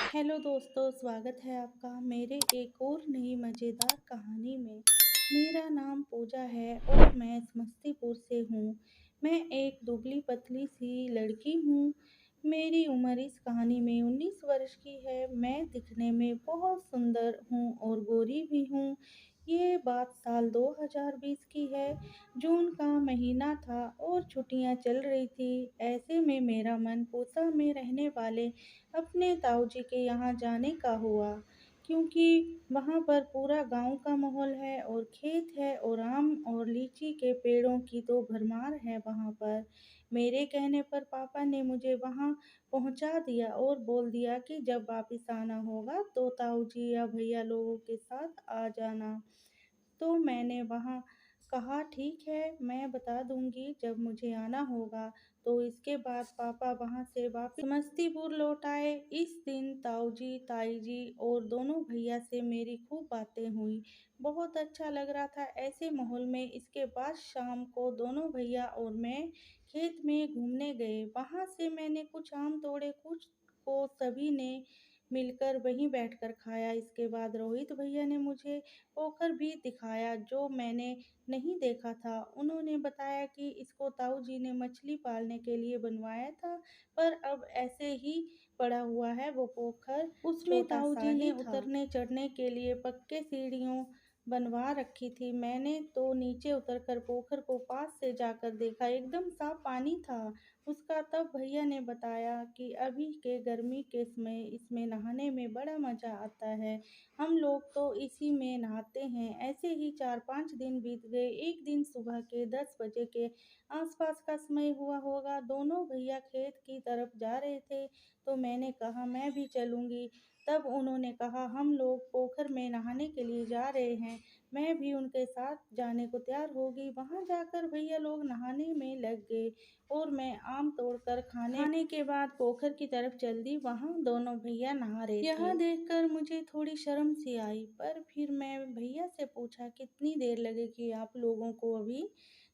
Hello दोस्तों, स्वागत है आपका मेरे एक और नई मज़ेदार कहानी में। मेरा नाम पूजा है और मैं समस्तीपुर से हूँ। मैं एक दुबली-पतली सी लड़की हूँ। मेरी उम्र इस कहानी में 19 वर्ष की है। मैं दिखने में बहुत सुंदर हूँ और गोरी भी हूँ। ये बात साल 2020 की है। जून का महीना था और छुट्टियाँ चल रही थी। ऐसे में मेरा मन पूसा में रहने वाले अपने ताऊजी के यहाँ जाने का हुआ, क्योंकि वहाँ पर पूरा गांव का माहौल है और खेत है और आम और लीची के पेड़ों की तो भरमार है वहाँ पर। मेरे कहने पर पापा ने मुझे वहाँ पहुँचा दिया और बोल दिया कि जब वापिस आना होगा तो ताऊजी या भैया लोगों के साथ आ जाना। तो मैंने वहाँ कहा ठीक है, मैं बता दूँगी जब मुझे आना होगा। तो इसके बाद पापा वहाँ से वापस समस्तीपुर लौट आए। इस दिन ताऊजी, ताईजी और दोनों भैया से मेरी खूब बातें हुई। बहुत अच्छा लग रहा था ऐसे माहौल में। इसके बाद शाम को दोनों भैया और मैं खेत में घूमने गए। वहाँ से मैंने कुछ आम तोड़े, कुछ को सभी ने मिलकर वहीं बैठकर खाया। इसके बाद रोहित भैया ने मुझे पोखर भी दिखाया जो मैंने नहीं देखा था। उन्होंने बताया कि इसको ताऊ जी ने मछली पालने के लिए बनवाया था, पर अब ऐसे ही पड़ा हुआ है वो पोखर। उसमें छोटा ताऊ सा जी ने ही था। उतरने चढ़ने के लिए पक्के सीढ़ियों बनवा रखी थी। मैंने तो नीचे उतरकर पोखर को पास से जाकर देखा, एकदम साफ पानी था उसका। तब भैया ने बताया कि अभी के गर्मी के समय इसमें नहाने में बड़ा मजा आता है। हम लोग तो इसी में नहाते हैं। ऐसे ही 4-5 दिन बीत गए। एक दिन सुबह के 10 बजे के आसपास का समय हुआ होगा। दोनों भैया खेत की तरफ जा रहे थे, तो मैंने कहा मैं भी चलूँगी। तब उन्होंने कहा हम लोग पोखर में नहाने के लिए जा रहे हैं। मैं भी उनके साथ जाने को तैयार हो गई। वहाँ जाकर भैया लोग नहाने में लग गए और मैं आम तोड़कर खाने खाने के बाद पोखर की तरफ चल दी। वहाँ दोनों भैया नहा रहे थे। यह देखकर मुझे थोड़ी शर्म सी आई, पर फिर मैं भैया से पूछा कितनी देर लगेगी आप लोगों को अभी?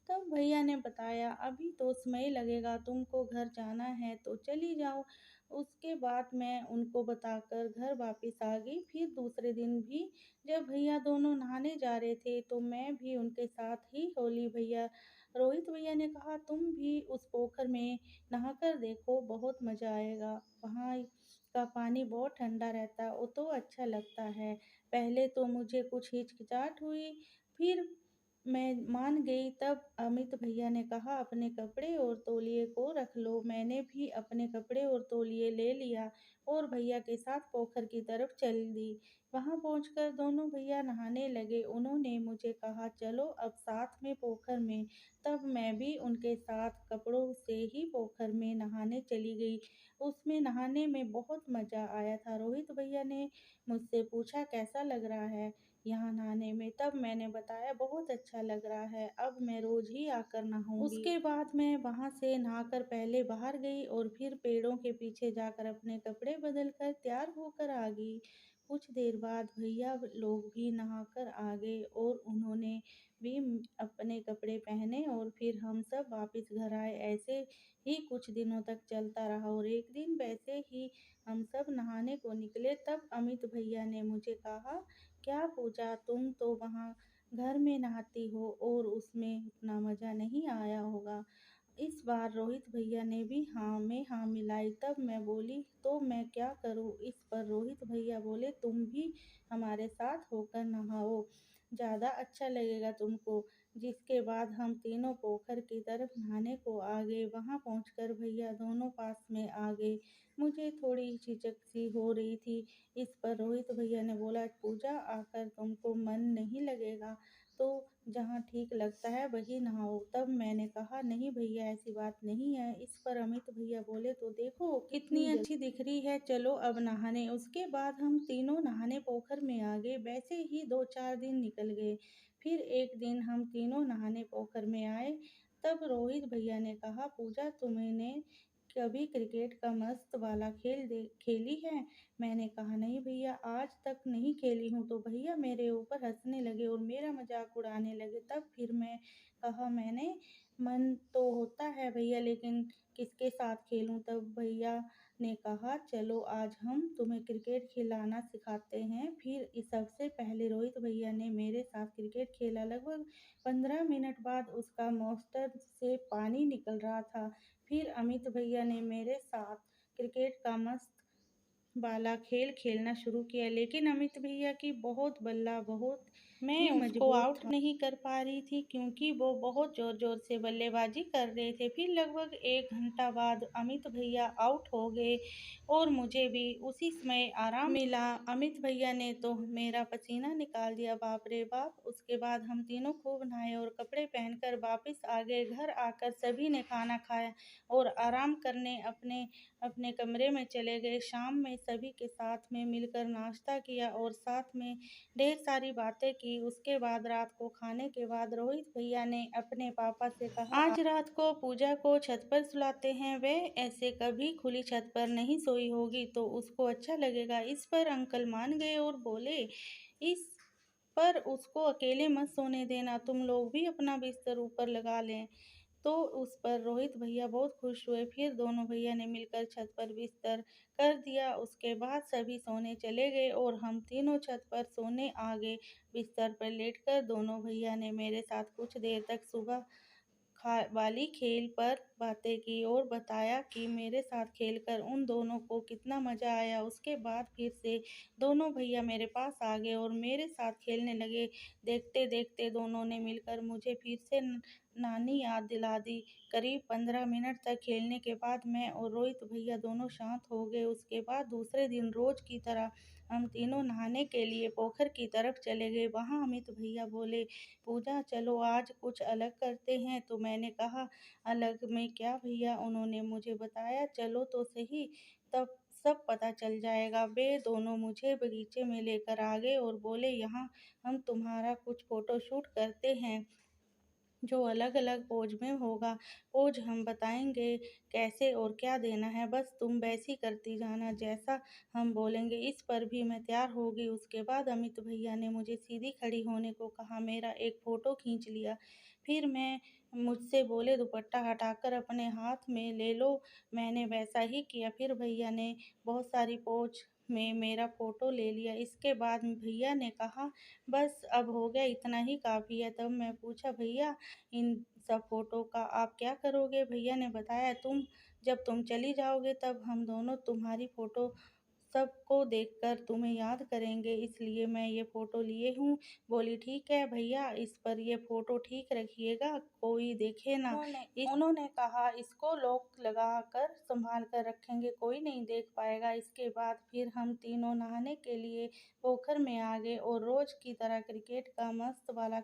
तब भैया ने बताया अभी तो समय लगेगा, तुमको घर जाना है तो चली जाओ। उसके बाद मैं उनको बताकर घर वापस आ गई। फिर दूसरे दिन भी जब भैया दोनों नहाने जा रहे थे तो मैं भी उनके साथ ही होली। भैया रोहित भैया ने कहा तुम भी उस पोखर में नहाकर देखो, बहुत मज़ा आएगा। वहाँ का पानी बहुत ठंडा रहता है, वो तो अच्छा लगता है। पहले तो मुझे कुछ हिचकिचाहट हुई, फिर मैं मान गई। तब अमित भैया ने कहा अपने कपड़े और तौलिए को रख लो। मैंने भी अपने कपड़े और तौलिए ले लिया और भैया के साथ पोखर की तरफ चल दी। वहां पहुंचकर दोनों भैया नहाने लगे। उन्होंने मुझे कहा चलो अब साथ में पोखर में। तब मैं भी उनके साथ कपड़ों से ही पोखर में नहाने चली गई। उसमें नहाने में बहुत मज़ा आया था। रोहित भैया ने मुझसे पूछा कैसा लग रहा है यहाँ नहाने में? तब मैंने बताया बहुत अच्छा लग रहा है, अब मैं रोज ही आकर नहाऊंगी। उसके बाद मैं वहां से नहाकर पहले बाहर गई और फिर पेड़ों के पीछे जाकर अपने कपड़े बदलकर तैयार होकर आ गई। कुछ देर बाद भैया लोग भी नहाकर आ गए और उन्होंने भी अपने कपड़े पहने और फिर हम सब वापस घर आए। ऐसे ही कुछ दिनों तक चलता रहा और एक दिन वैसे ही हम सब नहाने को निकले। तब अमित भैया ने मुझे कहा क्या पूजा, तुम तो वहाँ घर में नहाती हो और उसमें उतना मज़ा नहीं आया होगा। इस बार रोहित भैया ने भी हाँ में हाँ मिलाई। तब मैं बोली तो मैं क्या करूँ? इस पर रोहित भैया बोले तुम भी हमारे साथ होकर नहाओ, ज़्यादा अच्छा लगेगा तुमको। जिसके बाद हम तीनों पोखर की तरफ नहाने को आ गए। वहाँ पहुँचकर भैया दोनों पास में आ गए। मुझे थोड़ी झिझक सी हो रही थी। इस पर रोहित भैया ने बोला पूजा आकर तुमको मन नहीं लगेगा तो जहाँ ठीक लगता है वही नहाओ। तब मैंने कहा नहीं भैया ऐसी बात नहीं है। इस पर अमित भैया बोले तो देखो कितनी अच्छी दिख रही है, चलो अब नहाने। उसके बाद हम तीनों नहाने पोखर में आ गए। वैसे ही 2-4 दिन निकल गए। फिर एक दिन हम तीनों नहाने पोखर में आए। तब रोहित भैया ने कहा पूजा तुमने कभी क्रिकेट का मस्त वाला खेली है? मैंने कहा नहीं भैया आज तक नहीं खेली हूँ। तो भैया मेरे ऊपर हंसने लगे और मेरा मजाक उड़ाने लगे। तब फिर मैं कहा मैंने मन तो होता है भैया, लेकिन किसके साथ खेलूं? तब भैया ने कहा, चलो आज हम तुम्हें क्रिकेट खिलाना सिखाते हैं। फिर इस सबसे पहले रोहित भैया ने मेरे साथ क्रिकेट खेला। लगभग 15 मिनट बाद उसका मॉस्टर से पानी निकल रहा था। फिर अमित भैया ने मेरे साथ क्रिकेट का मस्त वाला खेल खेलना शुरू किया, लेकिन अमित भैया की बहुत बल्ला बहुत मैं ही उसको मजबूत आउट था। नहीं कर पा रही थी, क्योंकि वो बहुत जोर जोर से बल्लेबाजी कर रहे थे। फिर लगभग 1 घंटा बाद अमित भैया आउट हो गए और मुझे भी उसी समय आराम मिला। अमित भैया ने तो मेरा पसीना निकाल दिया, बाप रे बाप। उसके बाद हम तीनों खूब नहाए और कपड़े पहनकर वापस आ गए। घर आकर सभी ने खाना खाया और आराम करने अपने अपने कमरे में चले गए। शाम में सभी के साथ में मिलकर नाश्ता किया और साथ में ढेर सारी बातें की। उसके बाद रात को खाने के बाद रोहित भैया ने अपने पापा से कहा, आज रात को पूजा को छत पर सुलाते हैं। वे ऐसे कभी खुली छत पर नहीं सोई होगी तो उसको अच्छा लगेगा। इस पर अंकल मान गए और बोले, इस पर उसको अकेले मत सोने देना, तुम लोग भी अपना बिस्तर ऊपर लगा लें। तो उस पर रोहित भैया बहुत खुश हुए। फिर दोनों भैया ने मिलकर छत पर बिस्तर कर दिया। उसके बाद सभी सोने चले गए और हम तीनों छत पर सोने आ गए। बिस्तर पर लेटकर दोनों भैया ने मेरे साथ कुछ देर तक सुबह वाली खेल पर बातें की और बताया कि मेरे साथ खेलकर उन दोनों को कितना मज़ा आया। उसके बाद फिर से दोनों भैया मेरे पास आ गए और मेरे साथ खेलने लगे। देखते देखते दोनों ने मिलकर मुझे फिर से नानी याद दिला दी। करीब 15 मिनट तक खेलने के बाद मैं और रोहित भैया दोनों शांत हो गए। उसके बाद दूसरे दिन रोज की तरह हम तीनों नहाने के लिए पोखर की तरफ चले गए। वहाँ अमित भैया बोले, पूजा चलो आज कुछ अलग करते हैं। तो मैंने कहा, अलग में क्या भैया? उन्होंने मुझे बताया, चलो तो सही, तब सब पता चल जाएगा। वे दोनों मुझे बगीचे में लेकर आ गए और बोले, यहाँ हम तुम्हारा कुछ फोटो शूट करते हैं जो अलग अलग पोज में होगा। पोज हम बताएंगे कैसे और क्या देना है, बस तुम वैसी करती जाना जैसा हम बोलेंगे। इस पर भी मैं तैयार हो गई। उसके बाद अमित भैया ने मुझे सीधी खड़ी होने को कहा, मेरा एक फ़ोटो खींच लिया। फिर मैं मुझसे बोले, दुपट्टा हटाकर अपने हाथ में ले लो। मैंने वैसा ही किया। फिर भैया ने बहुत सारी पोज में मेरा फ़ोटो ले लिया। इसके बाद भैया ने कहा, बस अब हो गया, इतना ही काफ़ी है। तब मैं पूछा, भैया इन सब फ़ोटो का आप क्या करोगे? भैया ने बताया, जब तुम चली जाओगे तब हम दोनों तुम्हारी फ़ोटो सबको देखकर तुम्हें याद करेंगे, इसलिए मैं ये फ़ोटो लिए हूँ। बोली, ठीक है भैया, इस पर ये फ़ोटो ठीक रखिएगा, कोई देखे ना। उन्होंने कहा, इसको लॉक लगा कर संभाल कर रखेंगे, कोई नहीं देख पाएगा। इसके बाद फिर हम तीनों नहाने के लिए पोखर में आ गए और रोज़ की तरह क्रिकेट का मस्त वाला